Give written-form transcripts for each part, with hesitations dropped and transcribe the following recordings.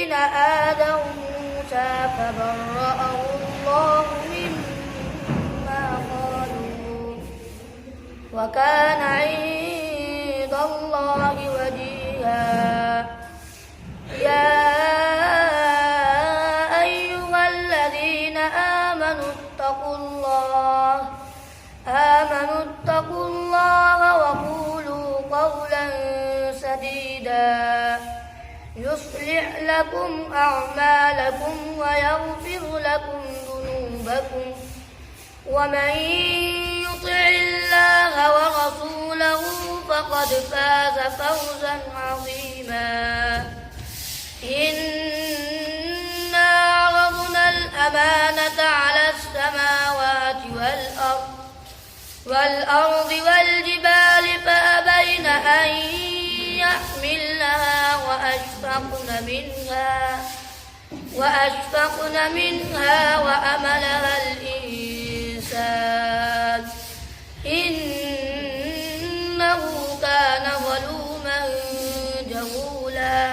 الذين آذوا موسى فبرأه الله مما قالوا وكان عند الله وجيها. يا أيها الذين آمنوا اتقوا الله وقولوا قولا سديدا يصلح لكم أعمالكم ويغفر لكم ذنوبكم ومن يطع الله ورسوله فقد فاز فوزا عظيما. إنا عرضنا الأمانة على السماوات والأرض والجبال فأبين أن يحملنها وأشفقن منها وأملها الإنسان إنه كان ظلوما جهولا.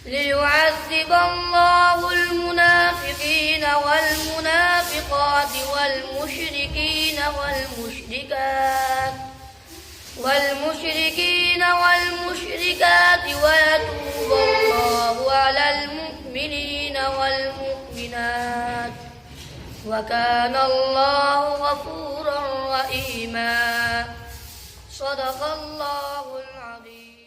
ليعذب الله المنافقين والمنافقات والمشركات ويتوب الله على المؤمنين والمؤمنات وكان الله غفورا رحيما. صدق الله العظيم.